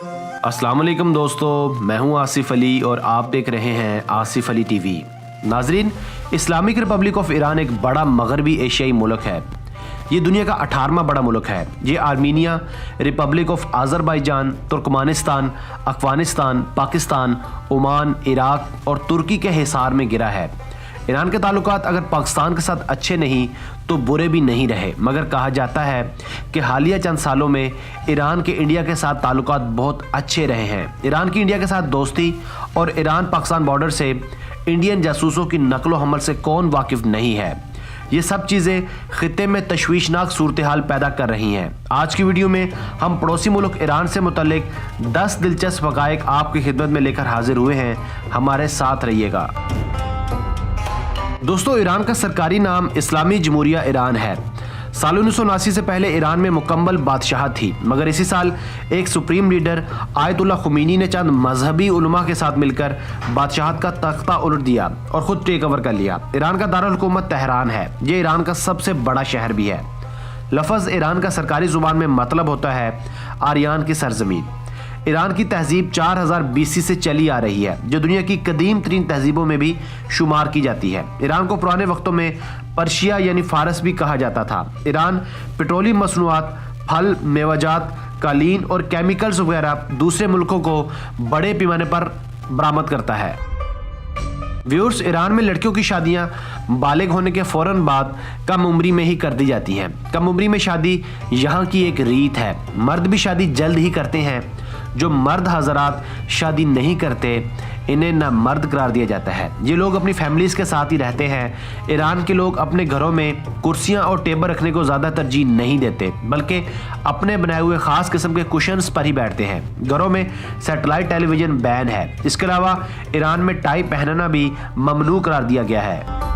अस्सलाम वालेकुम दोस्तों, मैं हूं आसिफ अली और आप देख रहे हैं आसिफ अली टीवी। नाजरीन, इस्लामिक रिपब्लिक ऑफ ईरान एक बड़ा मगरबी एशियाई मुल्क है। ये दुनिया का 18वां बड़ा मुल्क है। ये Armenia, Republic of Azerbaijan, Turkmenistan, Afghanistan, Pakistan, Oman, Iraq और तुर्की के हिसार में गिरा है। ईरान के ताल्लुकात अगर पाकिस्तान के साथ अच्छे नहीं तो बुरे भी नहीं रहे, मगर कहा जाता है कि हालिया चंद सालों में ईरान के इंडिया के साथ ताल्लुकात बहुत अच्छे रहे हैं। ईरान की इंडिया के साथ दोस्ती और ईरान पाकिस्तान बॉर्डर से इंडियन जासूसों की नकलो हमल से कौन वाकिफ़ नहीं है। ये सब चीज़ें खित्ते में तशवीशनाक सूरत हाल पैदा कर रही हैं। आज की वीडियो में हम पड़ोसी मुल्क ईरान से मुतल्लिक 10 दिलचस्प हक़ाइक़ आपकी खिदमत में लेकर हाजिर हुए हैं। हमारे साथ रहिएगा। दोस्तों, ईरान का सरकारी नाम इस्लामी जमहूरिया ईरान है। साल 1979 से पहले ईरान में मुकम्मल बादशाहत थी, मगर इसी साल एक सुप्रीम लीडर आयतुल्लाह खुमैनी ने चंद मजहबी उलमा के साथ मिलकर बादशाहत का तख्ता उलट दिया और ख़ुद टेक ओवर कर लिया। ईरान का दारुल हुकूमत तेहरान है। ये ईरान का सबसे बड़ा शहर भी है। लफ्ज़ ईरान का सरकारी ज़ुबान में मतलब होता है आर्यान की सरजमीन। ईरान की तहजीब 4000 BC से चली आ रही है, जो दुनिया की कदीम तरीन तहजीबों में भी शुमार की जाती है। ईरान को पुराने वक्तों में पर्शिया यानी फारस भी कहा जाता था। ईरान पेट्रोलियम मसनूआत, फल, मेवाजात, कालीन और केमिकल्स वगैरह दूसरे मुल्कों को बड़े पैमाने पर बरामद करता है। व्यूअर्स, ईरान में लड़कियों की शादियां बालिग होने के फ़ौरन बाद कम उम्री में ही कर दी जाती हैं। कम उम्री में शादी यहाँ की एक रीत है। मर्द भी शादी जल्द ही करते हैं। जो मर्द हजरात शादी नहीं करते, इन्हें ना मर्द करार दिया जाता है। ये लोग अपनी फैमिलीज़ के साथ ही रहते हैं। ईरान के लोग अपने घरों में कुर्सियां और टेबल रखने को ज़्यादा तरजीह नहीं देते, बल्कि अपने बनाए हुए ख़ास किस्म के कुशन्स पर ही बैठते हैं। घरों में सैटेलाइट टेलीविज़न बैन है। इसके अलावा ईरान में टाई पहनना भी ममनू करार दिया गया है।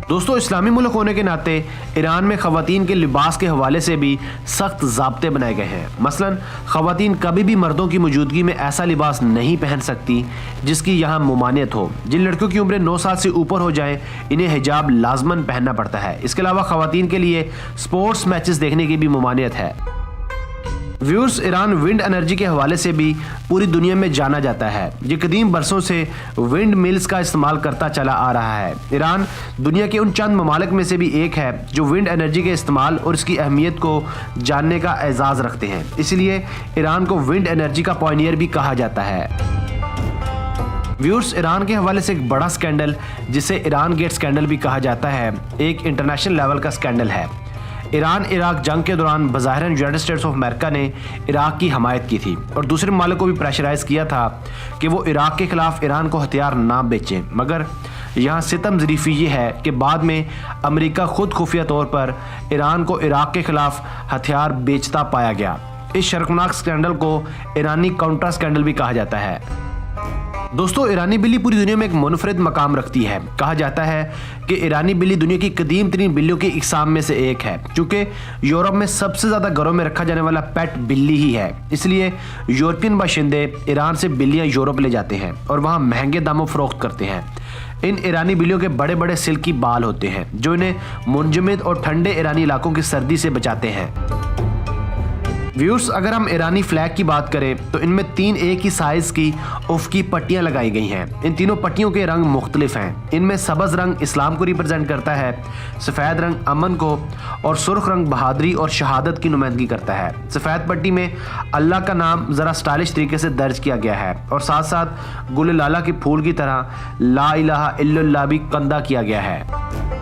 दोस्तों, इस्लामी मुल्क होने के नाते ईरान में ख़वातीन के लिबास के हवाले से भी सख्त ज़ाब्ते बनाए गए हैं। मसलन ख़वातीन कभी भी मर्दों की मौजूदगी में ऐसा लिबास नहीं पहन सकती जिसकी यहाँ ममानियत हो। जिन लड़कियों की उम्र 9 साल से ऊपर हो जाए, इन्हें हिजाब लाजमन पहनना पड़ता है। इसके अलावा ख़वातीन के लिए स्पोर्ट्स मैचेस देखने की भी ममानियत है। व्यूअर्स, ईरान विंड एनर्जी के हवाले से भी पूरी दुनिया में जाना जाता है। ये कदीम बरसों से विंड मिल्स का इस्तेमाल करता चला आ रहा है। ईरान दुनिया के उन चंद ममालिक में से भी एक है जो विंड एनर्जी के इस्तेमाल और इसकी अहमियत को जानने का एजाज़ रखते हैं। इसलिए ईरान को विंड एनर्जी का पायनियर भी कहा जाता है। व्यूअर्स, ईरान के हवाले से एक बड़ा स्कैंडल, जिसे ईरान गेट स्कैंडल भी कहा जाता है, एक इंटरनेशनल लेवल का स्कैंडल है। ईरान इराक जंग के दौरान बज़ाहिरन यूनाइटेड स्टेट्स ऑफ अमेरिका ने इराक की हमायत की थी और दूसरे ममालिक को भी प्रेशराइज़ किया था कि वो इराक के ख़िलाफ़ ईरान को हथियार ना बेचें। मगर यहाँ सितम ज़रीफ़ी ये है कि बाद में अमेरिका खुद खुफिया तौर पर ईरान को इराक के ख़िलाफ़ हथियार बेचता पाया गया। इस शर्मनाक स्कैंडल को ईरानी काउंटर स्कैंडल भी कहा जाता है। दोस्तों, ईरानी बिल्ली पूरी दुनिया में एक मुनफरिद मकाम रखती है। कहा जाता है कि ईरानी बिल्ली दुनिया की कदीम तरीन बिल्लियों की इकसाम में से एक है। चूँकि यूरोप में सबसे ज़्यादा घरों में रखा जाने वाला पेट बिल्ली ही है, इसलिए यूरोपियन बाशिंदे ईरान से बिल्लियाँ यूरोप ले जाते हैं और वहाँ महंगे दामों फ़रोख्त करते हैं। इन ईरानी बिल्लियों के बड़े बड़े सिल्की बाल होते हैं जो इन्हें मुंजमद और ठंडे ईरानी इलाकों की सर्दी से बचाते हैं। व्यूअर्स, अगर हम ईरानी फ्लैग की बात करें तो इनमें 3 एक ही साइज़ की उफ़क़ी पट्टियाँ लगाई गई हैं। इन तीनों पट्टियों के रंग मुख्तलिफ हैं। इनमें सब्ज़ रंग इस्लाम को रिप्रेजेंट करता है, सफ़ेद रंग अमन को और सुर्ख रंग बहादुरी और शहादत की नुमाइंदगी करता है। सफ़ेद पट्टी में अल्लाह का नाम ज़रा स्टाइलिश तरीके से दर्ज किया गया है और साथ साथ गुल लाला के फूल की तरह ला इलाहा इल्लल्लाह भी कंदा किया गया है।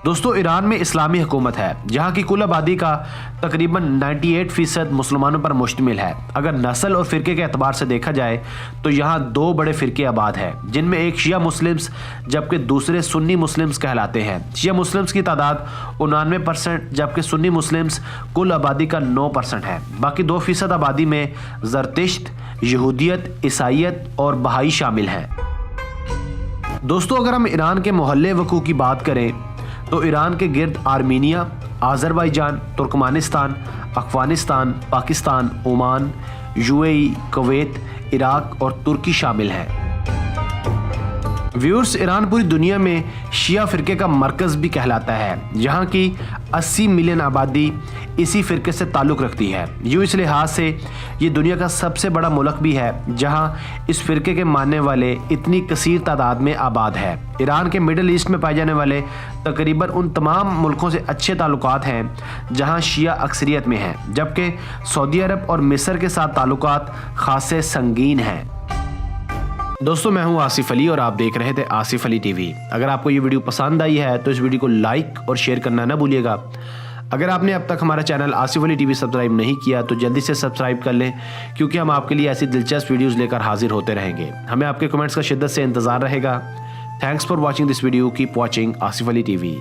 दोस्तों, ईरान में इस्लामी हुकूमत है, जहाँ की कुल आबादी का तकरीबन 98% मुसलमानों पर मुश्तमिल है। अगर नस्ल और फ़िरके के एतबार से देखा जाए तो यहाँ 2 बड़े फ़िरके आबाद हैं, जिनमें एक शिया मुस्लिम्स जबकि दूसरे सुन्नी मुस्लिम्स कहलाते हैं। शिया मुस्लिम्स की तादाद 99%, जबकि सुन्नी मुस्लिम्स कुल आबादी का 9% है। बाकी 2% आबादी में ज़रतिश्त, यहूदियत, ईसाईयत और बहाई शामिल हैं। दोस्तों, अगर हम ईरान के मोहल्ले वकू की बात करें तो ईरान के गिर्द Armenia, Azerbaijan, Turkmenistan, Afghanistan, Pakistan, Oman, UAE, Kuwait, Iraq और तुर्की शामिल हैं। व्यूअर्स, ईरान पूरी दुनिया में शिया फ़िरके का मरकज़ भी कहलाता है। यहाँ की 80 मिलियन आबादी इसी फ़िरके से ताल्लुक़ रखती है। यूँ इस लिहाज से ये दुनिया का सबसे बड़ा मुल्क भी है जहाँ इस फ़िरके के मानने वाले इतनी कसीर तादाद में आबाद है। ईरान के मिडल ईस्ट में पाए जाने वाले तकरीबन उन तमाम मुल्कों से अच्छे ताल्लुकात हैं जहाँ शिया अक्सरियत में हैं, जबकि सऊदी अरब और मिस्र के साथ ताल्लुकात खासे संगीन हैं। दोस्तों, मैं हूं आसिफ अली और आप देख रहे थे आसिफ अली टीवी। अगर आपको ये वीडियो पसंद आई है तो इस वीडियो को लाइक और शेयर करना ना भूलिएगा। अगर आपने अब तक हमारा channel Asif Ali TV subscribe नहीं किया तो जल्दी से सब्सक्राइब कर लें, क्योंकि हम आपके लिए ऐसी दिलचस्प वीडियोस लेकर हाजिर होते रहेंगे। हमें आपके कमेंट्स का शिद्दत से इंतज़ार रहेगा। Thanks for watching this video. Keep watching Asif Ali TV.